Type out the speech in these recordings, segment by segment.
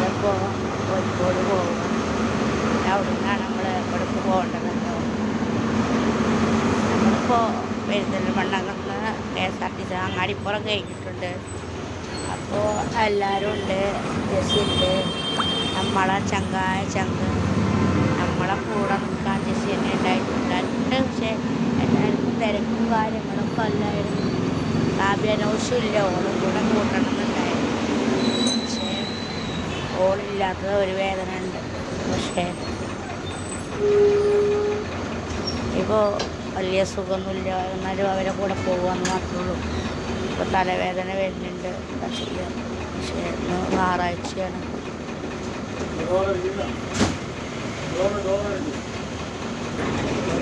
ഇപ്പോൾ കോഴിക്കോട് പോകും. അവിടെ നിന്നാണ് നമ്മൾ ഇവിടേക്ക് പോകേണ്ടതല്ലോ. നമ്മളിപ്പോൾ പെരിന്തൽമണ്ണന്ന് KSRTC അങ്ങാടിപ്പുറം കഴിഞ്ഞിട്ടുണ്ട്. അപ്പോൾ എല്ലാവരും ഉണ്ട്, ജെസ്സിയുണ്ട്, നമ്മളെ ചങ്കായ ചങ്ക് നമ്മളെ കൂടെ നിൽക്കാൻ ജെസ്സി തന്നെ ഉണ്ടായിട്ടുണ്ട്. പക്ഷേ എല്ലാവർക്കും തിരക്കും കാര്യങ്ങളൊക്കെ അല്ലായിരുന്നു. കാവ്യാനോഷമില്ല, ഓളും കൂടെ കൂട്ടണമെന്നുണ്ടായിരുന്നു. പക്ഷേ ഓളില്ലാത്തത് ഒരു വേദന ഉണ്ട്. പക്ഷേ ഇപ്പോൾ വലിയ സുഖമൊന്നുമില്ല, എന്നാലും അവരെ കൂടെ പോകുമെന്ന് മാത്രമേ ഉള്ളൂ. ഇപ്പോൾ തലവേദന വരുന്നുണ്ട്. പക്ഷേ ഇന്ന് ഞായറാഴ്ചയാണ്.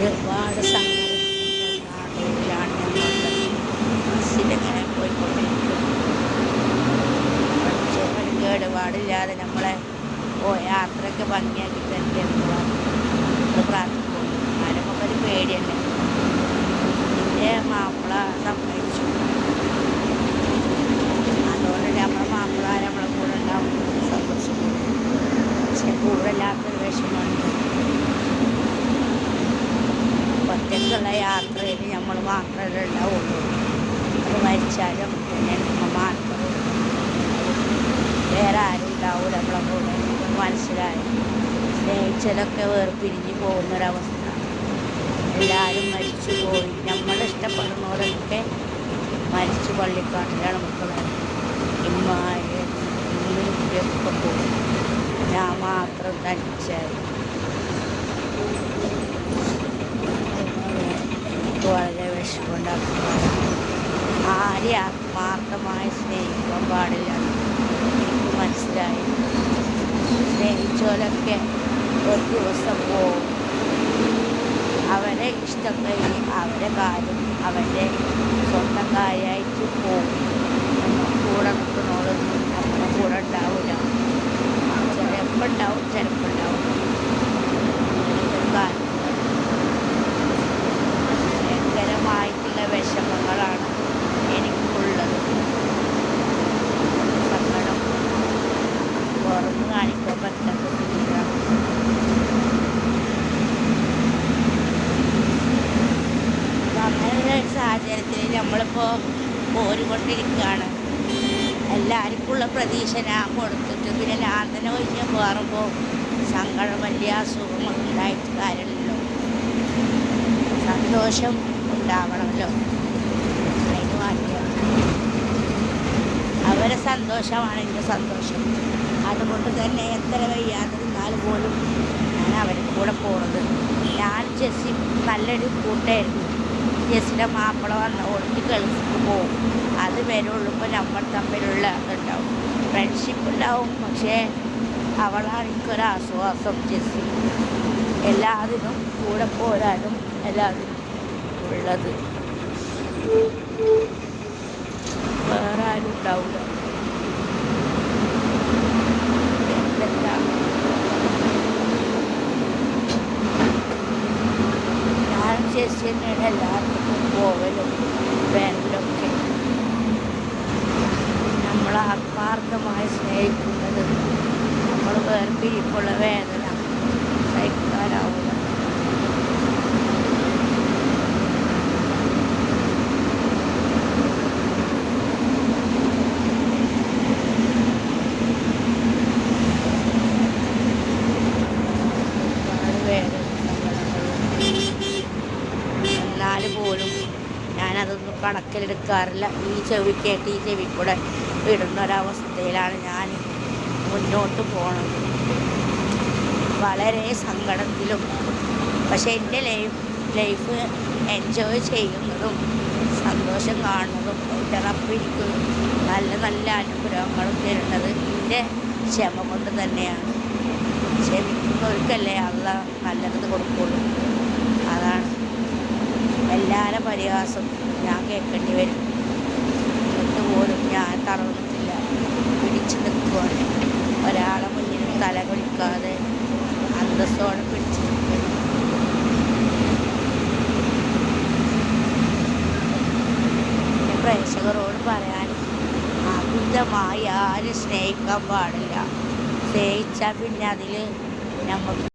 ഒരുപാട് സങ്കടത്തിലാണ് ഞങ്ങളുടെ ബസ്സിലിങ്ങനെ പോയിക്കൊണ്ടിരിക്കുന്നത്. ഒരു കേടുപാടില്ലാതെ നമ്മളെ യാത്രയ്ക്ക് ഭംഗിയാക്കി തരേണ്ടതാണ് പ്രാർത്ഥിക്കും. ആരൊക്കെ ഒരു പേടിയല്ലേ. എൻ്റെ മാപ്പിള സമ്മതിച്ചു, അതുകൊണ്ട് നമ്മളെ മാപ്പിള നമ്മളെ കൂടെ ഉണ്ടാവും സന്തോഷിക്കും. പക്ഷെ കൂടെ ഇല്ലാത്തൊരു വിഷമമുണ്ട്. ഒറ്റയ്ക്കുള്ള യാത്രയിൽ നമ്മൾ മാത്രമേ ഉണ്ടാവുള്ളൂ. അത് മരിച്ചാലും പിന്നെ മാത്രം വേറെ ആരും ഉണ്ടാവില്ല നമ്മളെ കൂടെ. മനസ്സിലായി. സ്നേഹിച്ചതൊക്കെ വേർപിരിഞ്ഞ് പോകുന്നൊരവസ്ഥ. എല്ലാവരും മരിച്ചു പോയി. നമ്മൾ ഇഷ്ടപ്പെടുന്നവരൊക്കെ മരിച്ചു പള്ളിക്കാട്ടിലാണ് മക്കളെ. ഇമ്മാരെ ഒക്കെ പോയി. ഞാൻ മാത്രം തനിച്ചായി. എനിക്ക് വളരെ വിഷമമുണ്ടാക്കുന്ന ആരെയും ആത്മാർത്ഥമായി സ്നേഹിക്കാൻ പാടില്ല. എനിക്ക് മനസ്സിലായി. സ്നേഹിച്ചവരൊക്കെ ഒരു ദിവസം പോവും. അവരെ ഇഷ്ടം കഴിഞ്ഞ് അവരെ കാര്യം അവൻ്റെ സ്വന്തം കാര്യമായിട്ട് പോകും. നമ്മൾ കൂടെ നിൽക്കുന്നവരൊന്നും നമ്മുടെ കൂടെ ഉണ്ടാവില്ല. ചിലപ്പോൾ ഉണ്ടാവും, ചിലപ്പോൾ ഉണ്ടാവും. ഭയങ്കരമായിട്ടുള്ള വിഷമങ്ങളാണ് എനിക്കുള്ളത്. സങ്കടം പുറന്ന് കാണിക്കാൻ പറ്റാത്തതില്ല. അങ്ങനെ ഒരു സാഹചര്യത്തിൽ നമ്മളിപ്പോൾ പോരുകൊണ്ടിരിക്കുകയാണ്. എല്ലാവർക്കുമുള്ള പ്രതീക്ഷ ഞാൻ കൊടുത്തിട്ട് പിന്നെ ഞാൻ തന്നെ ഒഴിഞ്ഞ് മാറുമ്പോൾ സങ്കടം വലിയ അസുഖം ഉണ്ടായിട്ട് കാര്യമില്ലല്ലോ. സന്തോഷം ഉണ്ടാവണമല്ലോ. അതിന് വേണ്ടിയാണ്. അവരെ സന്തോഷമാണ് എൻ്റെ സന്തോഷം. അതുകൊണ്ട് തന്നെ എത്ര വയ്യാതിരുന്നാൽ പോലും ഞാൻ അവരുടെ കൂടെ പോകുന്നത്. ഞാൻ ജെസ്സി നല്ലൊരു കൂട്ടായിരുന്നു. ജെസ്സിയുടെ മാപ്പിള വന്ന ഓടിച്ച് ഗൾഫിക്ക് പോകും. അത് വരുള്ളൂ. ഇപ്പോൾ നമ്മൾ തമ്മിലുള്ള ഇതുണ്ടാവും, ഫ്രണ്ട്ഷിപ്പ് ഉണ്ടാവും. പക്ഷേ അവളാണ് എനിക്കൊരാശ്വാസം. ജെസ്സി എല്ലാത്തിനും കൂടെ പോരാനും എല്ലാത്തിനും ഉള്ളത്. വേറെ ആരും ഉണ്ടാവില്ല. ഞാൻ ജെസ്സി തന്നെയാണ് എല്ലാവർക്കും പോകലും വരലൊക്കെ. നമ്മൾ ആത്മാർത്ഥമായി സ്നേഹിക്കുന്നത് നമ്മൾ വേർപിരിക്കുള്ള വേദന സഹിക്കാനാവില്ല. എന്നാൽ പോലും ഞാനതൊന്നും കണക്കിലെടുക്കാറില്ല. ഈ ചെവി കേട്ട് ഈ ചെവി കൂടെ ഇടുന്നൊരവസ്ഥയിലാണ് ഞാൻ മുന്നോട്ട് പോണത്. വളരെ സങ്കടത്തിലും. പക്ഷേ എൻ്റെ ലൈഫ് എൻജോയ് ചെയ്യുന്നതും സന്തോഷം കാണുന്നതും എൻ്റെ റബ്ബിക്ക് നല്ല നല്ല അനുഗ്രഹങ്ങളും തരുന്നത് എൻ്റെ ക്ഷമ കൊണ്ട് തന്നെയാണ്. ക്ഷമിക്കുന്നവർക്കല്ലേ അള്ളാഹ് നല്ലത് കൊടുക്കുള്ളൂ. അതാണ് എല്ലാവരും പരിഹാസം ഞാൻ കേൾക്കേണ്ടി വരും. എന്നിട്ട് പോലും ഞാൻ തളർന്നിട്ടില്ല, പിടിച്ചു നിൽക്കുവാണ്. ഒരാളെ മുന്നിൽ തല കുലിക്കാതെ അന്തസ്സോടെ പിടിച്ചു നിൽക്കുന്നു. പ്രേക്ഷകരോട് പറയാൻ ആദ്യത്തെ അമിതമായി ആരും സ്നേഹിക്കാൻ പാടില്ല. സ്നേഹിച്ചാൽ പിന്നെ അതിൽ നമുക്ക്